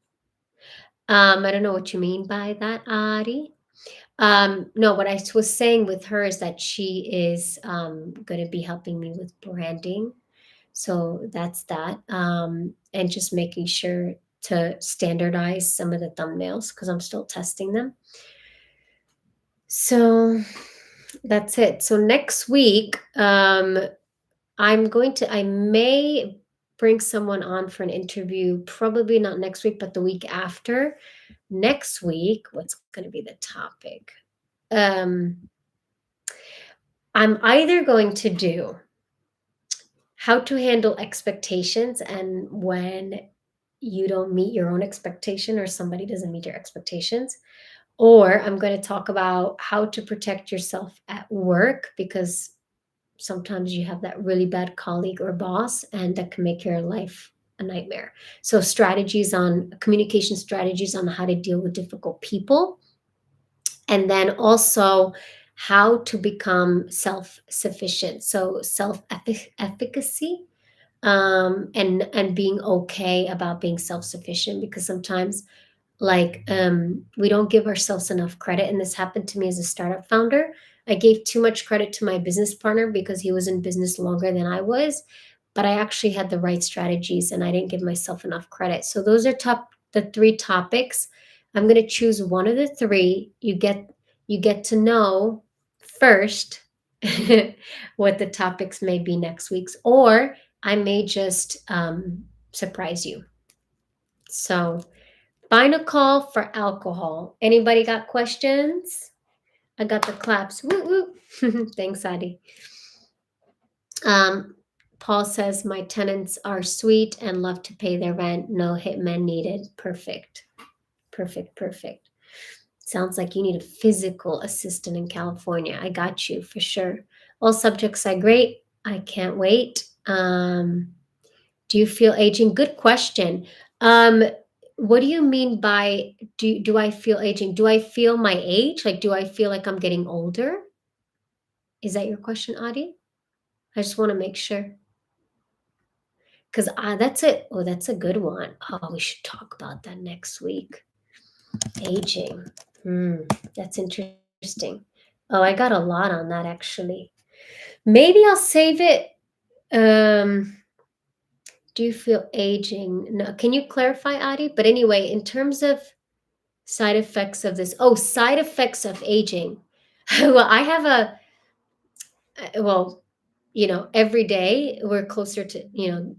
I don't know what you mean by that, Ari. No, what I was saying with her is that she is going to be helping me with branding. So that's that. And just making sure to standardize some of the thumbnails because I'm still testing them. So that's it. So next week, I may bring someone on for an interview, probably not next week, but the week after. Next week, what's going to be the topic? Um, I'm either going to do how to handle expectations and when you don't meet your own expectation or somebody doesn't meet your expectations, or I'm going to talk about how to protect yourself at work because sometimes you have that really bad colleague or boss and that can make your life a nightmare. So strategies on communication strategies on how to deal with difficult people, and then also how to become self-sufficient, so self-efficacy, and being okay about being self-sufficient because sometimes we don't give ourselves enough credit, and this happened to me as a startup founder. I gave too much credit to my business partner because he was in business longer than I was, but I actually had the right strategies and I didn't give myself enough credit. So those are the three topics. I'm going to choose one of the three. You get to know first what the topics may be next week's, or I may just surprise you. So final call for alcohol. Anybody got questions? I got the claps. Woo woo. Thanks, Adi. Um, Paul says my tenants are sweet and love to pay their rent. No hitmen needed. Perfect. Perfect. Perfect. Sounds like you need a physical assistant in California. I got you for sure. All subjects are great. I can't wait. Do you feel aging? Good question. Um, what do you mean by do I feel aging? Do I feel my age? Like, do I feel like I'm getting older? Is that your question, Adi? I just want to make sure. Because that's it. Oh, that's a good one. Oh, we should talk about that next week. Aging. Hmm, that's interesting. Oh, I got a lot on that actually. Maybe I'll save it. Um, do you feel aging? No, can you clarify, Adi? But anyway, in terms of side effects of this. Oh, side effects of aging. Well, I have well, every day we're closer to,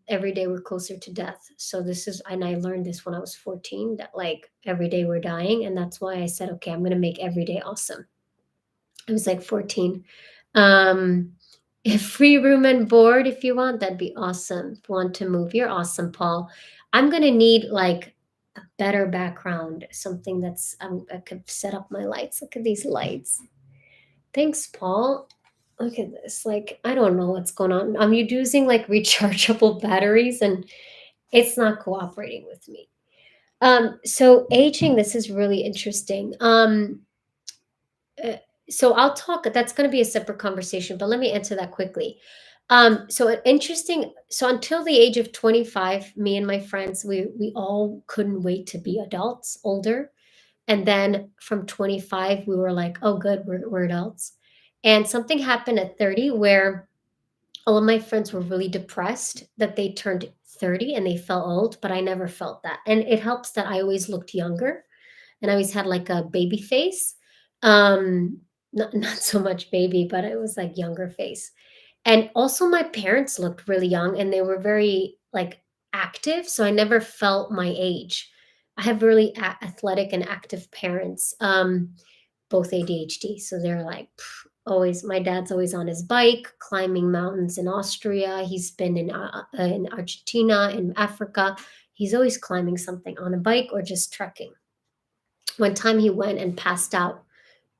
every day we're closer to death. So this is, and I learned this when I was 14, that like every day we're dying. And that's why I said, okay, I'm going to make every day awesome. I was like 14. Um, if free room and board, if you want, that'd be awesome. Want to move? You're awesome, Paul. I'm going to need like a better background, something that's I could set up my lights. Look at these lights. Thanks, Paul. Look at this. Like, I don't know what's going on. I'm using like rechargeable batteries and it's not cooperating with me. So aging, this is really interesting. Uh, so I'll talk, that's going to be a separate conversation, but let me answer that quickly. So interesting. So until the age of 25, me and my friends, we all couldn't wait to be adults, older. And then from 25, we were like, oh, good, we're adults. And something happened at 30 where all of my friends were really depressed that they turned 30 and they felt old, but I never felt that. And it helps that I always looked younger and I always had like a baby face. Not so much baby, but it was like younger face. And also my parents looked really young and they were very like active, so I never felt my age. I have really athletic and active parents, both ADHD, so they're like always. My dad's always on his bike, climbing mountains in Austria. He's been in Argentina, in Africa. He's always climbing something on a bike or just trekking. One time he went and passed out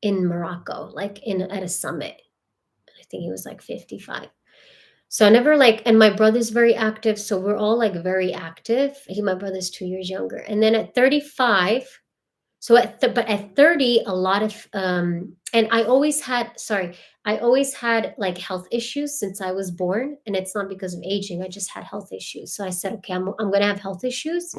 in Morocco, like in at a summit. I think he was like 55. So I never like, and my brother's very active, so we're all like very active. My brother's 2 years younger. And then at 35, but at 30, a lot of and I always had like health issues since I was born, and it's not because of aging. I just had health issues. So I said, okay, I'm going to have health issues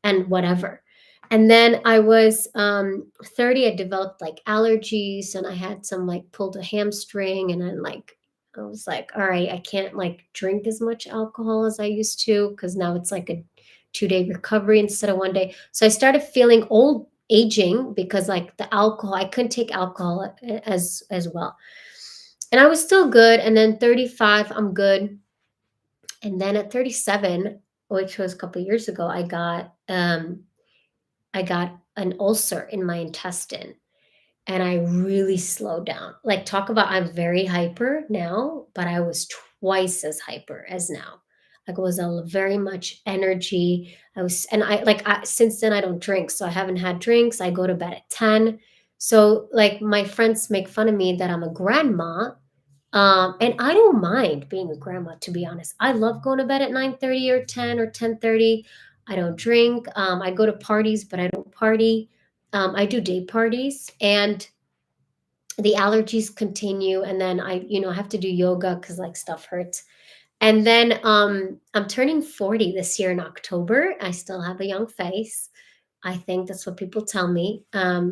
and whatever. And then I was 30, I developed like allergies, and I had some like pulled a hamstring, and then like I was like, all right, I can't like drink as much alcohol as I used to because now it's like a 2 day recovery instead of 1 day. So I started feeling old aging because like the alcohol, I couldn't take alcohol as well. And I was still good. And then 35, I'm good. And then at 37, which was a couple of years ago, I got an ulcer in my intestine, and I really slowed down. Like, talk about, I'm very hyper now, but I was twice as hyper as now. Like, it was a very much energy. And since then I don't drink, so I haven't had drinks. I go to bed at 10. So, like, my friends make fun of me that I'm a grandma. And I don't mind being a grandma, to be honest. I love going to bed at 9:30 or 10 or 10:30. I don't drink. I go to parties, but I don't party. I do day parties, and the allergies continue. And then I have to do yoga because like stuff hurts. And then I'm turning 40 this year in October. I still have a young face. I think that's what people tell me,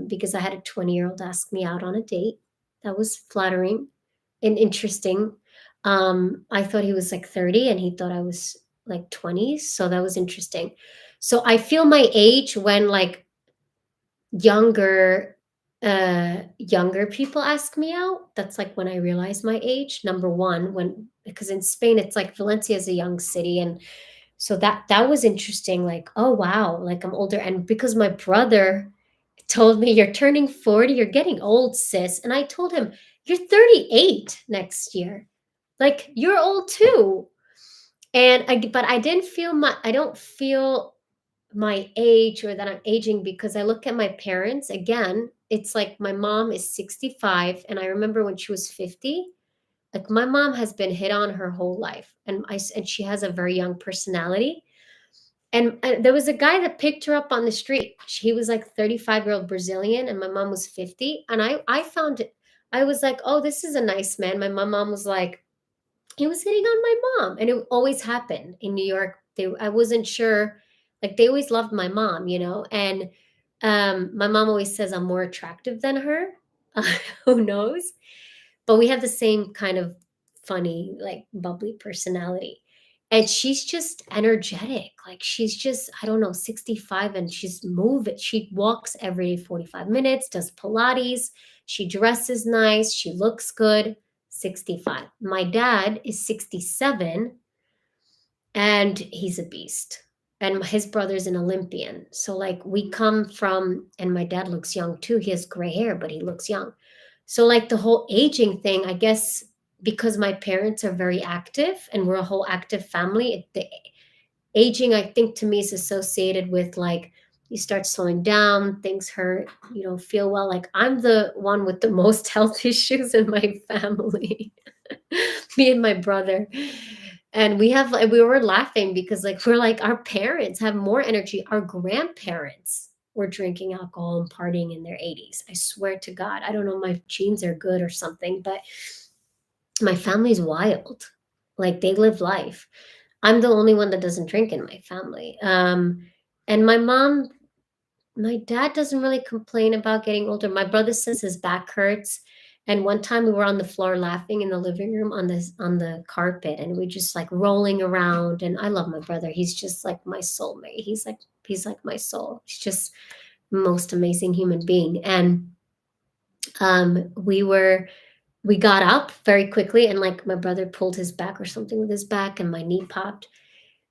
because I had a 20-year-old ask me out on a date. That was flattering and interesting. I thought he was like 30 and he thought I was like 20. So that was interesting. So I feel my age when like younger younger people ask me out. That's like when I realize my age. Number one, when because in Spain it's like Valencia is a young city, and so that was interesting. Like, oh wow, like I'm older. And because my brother told me, you're turning 40, you're getting old, sis. And I told him, you're 38 next year. Like, you're old too. But I don't feel my age or that I'm aging because I look at my parents again. It's like my mom is 65, and I remember when she was 50. Like, my mom has been hit on her whole life, and she has a very young personality. And there was a guy that picked her up on the street. He was like 35-year-old Brazilian, and my mom was 50. And I found it. I was like, oh, this is a nice man. My mom was like, he was hitting on my mom, and it always happened in New York. I wasn't sure, like they always loved my mom. And my mom always says I'm more attractive than her. Who knows? But we have the same kind of funny, like bubbly personality. And she's just energetic. Like, she's just, I don't know, 65, and she's moving. She walks every 45 minutes, does Pilates. She dresses nice. She looks good. 65. My dad is 67, and he's a beast. And his brother's an Olympian. So, like, we come from, and my dad looks young too. He has gray hair, but he looks young. So, like, the whole aging thing, I guess, because my parents are very active and we're a whole active family, the aging, I think, to me is associated with like you start slowing down, things hurt, you don't feel well. Like, I'm the one with the most health issues in my family. Me and my brother. And we were laughing because like we're like, our parents have more energy. Our grandparents were drinking alcohol and partying in their 80s. I swear to God. I don't know, my genes are good or something, but my family's wild. Like, they live life. I'm the only one that doesn't drink in my family. And my dad doesn't really complain about getting older. My brother says his back hurts. And one time we were on the floor laughing in the living room on the carpet, and we just like rolling around. And I love my brother. He's just like my soulmate. He's like my soul. He's just most amazing human being. And we got up very quickly, and like my brother pulled his back or something with his back, and my knee popped.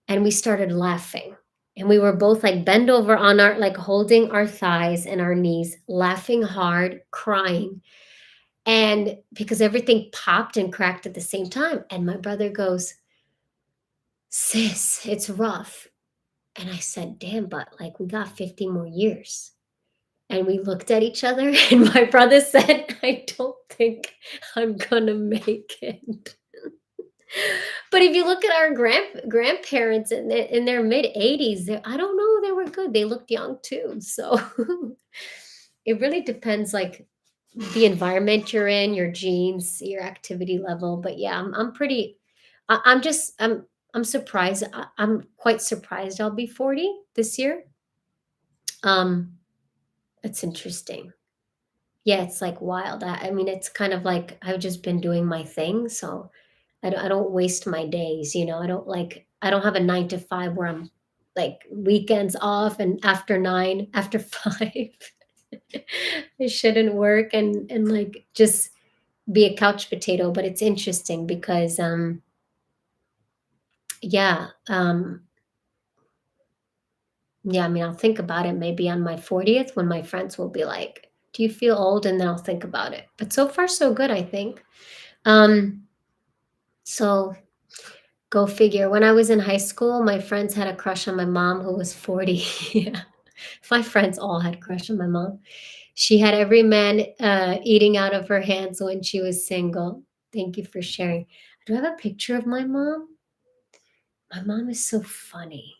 and we started laughing. And we were both like bent over on our, like holding our thighs and our knees, laughing hard, crying. And because everything popped and cracked at the same time. And my brother goes, "Sis, it's rough." And I said, "Damn, but like we got 50 more years." And we looked at each other, and my brother said, "I don't think I'm gonna make it." But if you look at our grandparents in their mid 80s, I don't know, they were good. They looked young too. So it really depends, like the environment you're in, your genes, your activity level. But yeah, I'm pretty. I'm just I'm surprised. I'm quite surprised. I'll be 40 this year. Um, it's interesting. Yeah, it's like wild. I mean, it's kind of like I've just been doing my thing, so I don't waste my days, you know. I don't have a 9 to 5 where I'm like weekends off and after 9, after 5 I shouldn't work and like just be a couch potato, but it's interesting because yeah, yeah, I mean, I'll think about it maybe on my 40th when my friends will be like, "Do you feel old?" And then I'll think about it. But so far so good, I think. Um so Go figure. When I was in high school, my friends had a crush on my mom who was 40. Yeah. My friends all had crush on my mom. She had every man eating out of her hands when she was single. Thank you for sharing. Do I have a picture of my mom? My mom is so funny.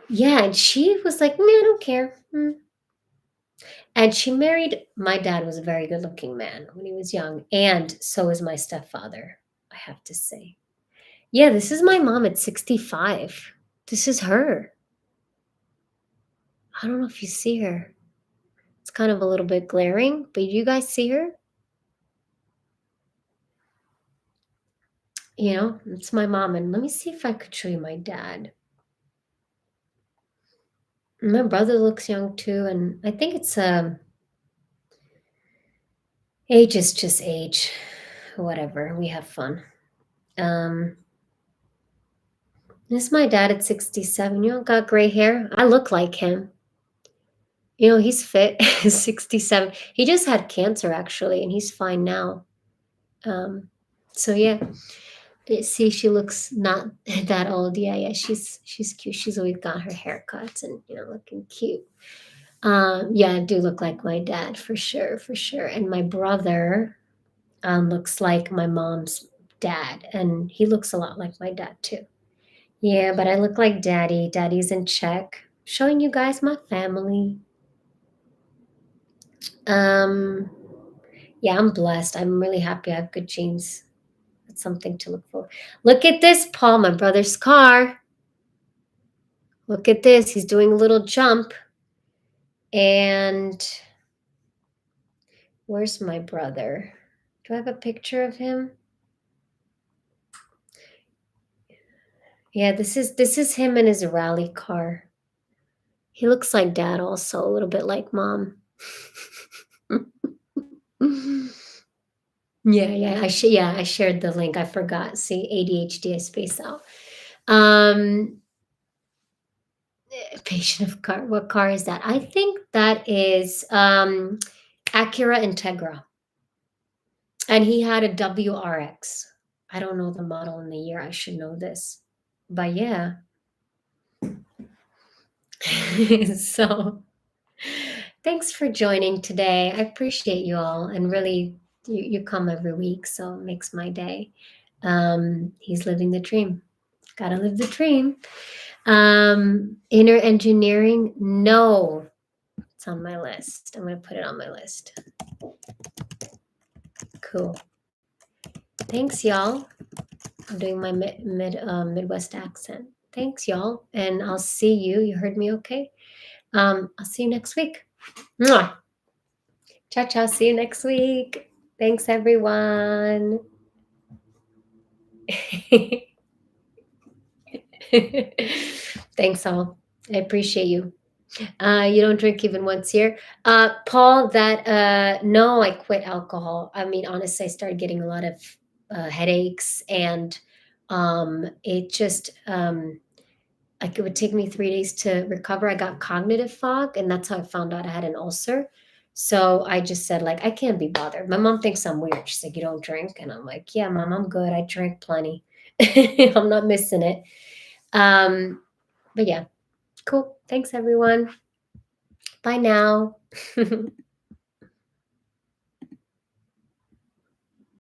Yeah, and she was like, "Me, I don't care." And she married my dad was a very good-looking man when he was young, and so is my stepfather, I have to say. Yeah, this is my mom at 65. This is her. I don't know if you see her. It's kind of a little bit glaring, but you guys see her? You know, it's my mom. And let me see if I could show you my dad. My brother looks young too, and I think it's age is just age. Whatever. We have fun. Um this is my dad at 67. You know, got gray hair. I look like him. You know, he's fit. 67. He just had cancer actually, and he's fine now. Um, so yeah. See, she looks not that old. Yeah, yeah, she's cute. She's always got her haircuts and looking cute. Yeah, I do look like my dad for sure, for sure. And my brother looks like my mom's dad, and he looks a lot like my dad too. Yeah, but I look like daddy. Daddy's in check. Showing you guys my family. Um, yeah, I'm blessed. I'm really happy. I have good genes. That's something to look for. Look at this, Paul, my brother's car. Look at this. He's doing a little jump. And where's my brother? Do I have a picture of him? Yeah, this is him in his rally car. He looks like dad also, a little bit like mom. Yeah, I shared the link. I forgot. See, ADHD, I space out. Um, patient of car. What car is that? I think that is Acura Integra. And he had a WRX. I don't know the model and the year. I should know this. But yeah. So thanks for joining today. I appreciate you all. And really, you come every week. So it makes my day. He's living the dream. Gotta live the dream. Inner engineering. No, it's on my list. I'm going to put it on my list. Cool. Thanks, y'all. I'm doing my Midwest accent. Thanks, y'all, and I'll see you. You heard me, okay? I'll see you next week. Mwah. Ciao, ciao. See you next week. Thanks, everyone. Thanks, all. I appreciate you. You don't drink even once a year. Paul, that no, I quit alcohol. I mean, honestly, I started getting a lot of headaches and It just, like, it would take me 3 days to recover. I got cognitive fog, and that's how I found out I had an ulcer. So I just said, like, "I can't be bothered." My mom thinks I'm weird. She's like, "You don't drink?" And I'm like, "Yeah, mom, I'm good. I drank plenty. I'm not missing it." Um, but yeah, cool. Thanks, everyone. Bye now.